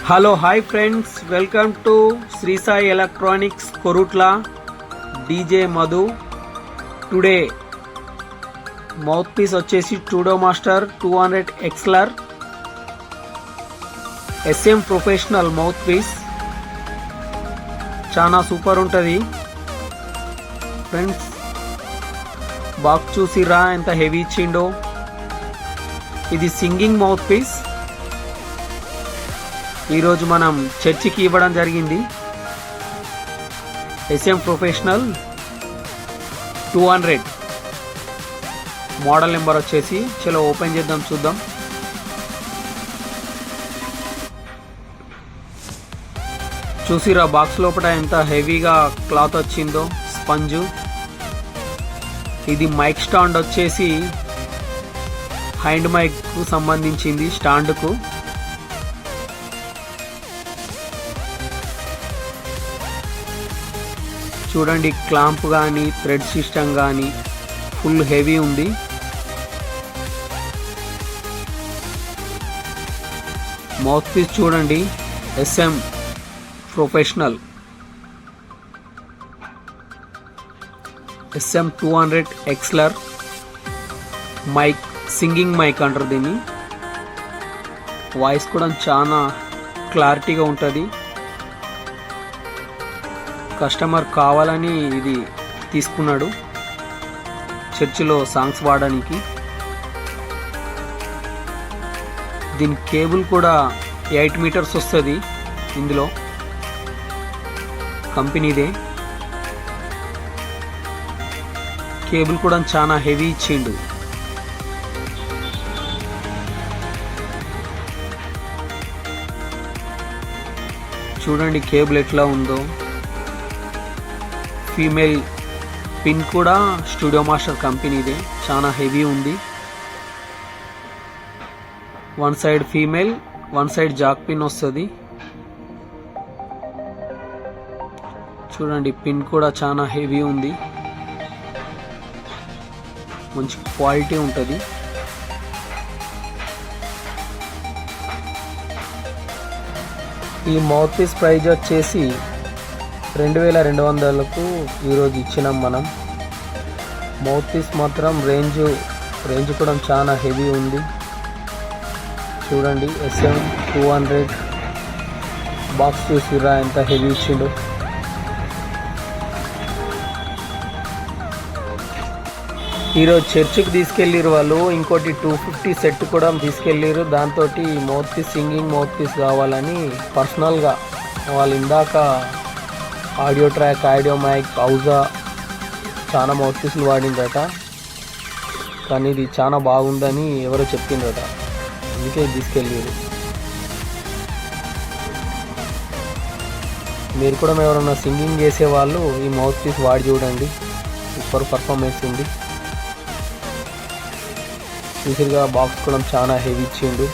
Hello hi friends, welcome to Shri Sai electronics Korutla. DJ Madhu. Today mouthpiece వచ్చేసి టూడో master 200 ఎక్స్లర్ SM professional mouthpiece. చాలా super ఉంటుంది friends. Box చూసిరా ఎంత హెవీ ఇచ్చిండో. ఇది సింగింగ్ మౌత్ పీస్. ఈరోజు మనం చర్చికి ఇవ్వడం జరిగింది. SM ప్రొఫెషనల్ 200 మోడల్ నెంబర్ వచ్చేసి. చలో ఓపెన్ చేద్దాం, చూద్దాం. చూసిరా బాక్స్ లోపల ఎంత హెవీగా క్లాత్ వచ్చిందో, స్పంజు. ఇది మైక్ స్టాండ్ వచ్చేసి హ్యాండ్ మైక్ కు సంబంధించింది స్టాండ్కు. చూడండి, క్లాంప్ కానీ థ్రెడ్ సిస్టమ్ కానీ ఫుల్ హెవీ ఉంది. మౌత్ పీస్ చూడండి, SM ప్రొఫెషనల్ SM 200 ఎక్స్లర్ మైక్, సింగింగ్ మైక్ అంటారు దీన్ని. వాయిస్ కూడా చాలా క్లారిటీగా ఉంటుంది. కస్టమర్ కావాలని ఇది తీసుకున్నాడు చర్చిలో సాంగ్స్ వాడడానికి. దీని కేబుల్ కూడా 8 మీటర్స్ వస్తుంది ఇందులో, కంపెనీదే. కేబుల్ కూడా చాలా హెవీ ఇచ్చిండు. చూడండి కేబుల్ ఎట్లా ఉందో. ఫీమేల్ పిన్ కూడా స్టూడియో మాస్టర్ కంపెనీదే, చాలా హెవీ ఉంది. One side female, one side Jack pin వస్తుంది. చూడండి పిన్ కూడా చాలా హెవీ ఉంది, మంచి క్వాలిటీ ఉంటుంది. ఈ మౌత్ పీస్ ప్రైజ్ వచ్చేసి 2200కు ఈరోజు ఇచ్చినాం మనం. మౌత్ పీస్ మాత్రం రేంజ్ కూడా చాలా హెవీ ఉంది. చూడండి SM 200 బాక్స్ చూసిరా ఎంత హెవీ ఇచ్చిండు. ఈరోజు చర్చికి తీసుకెళ్ళిరు వాళ్ళు. ఇంకోటి 250 సెట్ కూడా తీసుకెళ్ళిరు. దాంతో mouthpiece, singing mouthpiece కావాలని పర్సనల్గా వాళ్ళు ఇందాక ఆడియో ట్రాక్, ఆడియో మైక్, ఔజా చాలా మౌత్ పీస్లు వాడిందట. కానీ ఇది చాలా బాగుందని ఎవరో చెప్పిందట, అందుకే తీసుకెళ్ళారు. మీరు కూడా ఎవరన్నా సింగింగ్ చేసేవాళ్ళు ఈ మౌత్ పీస్ వాడి చూడండి, సూపర్ పర్ఫార్మెన్స్ ఉంది. చూసిగా బాక్స్ కూడా చాలా హెవీ ఇచ్చిండు.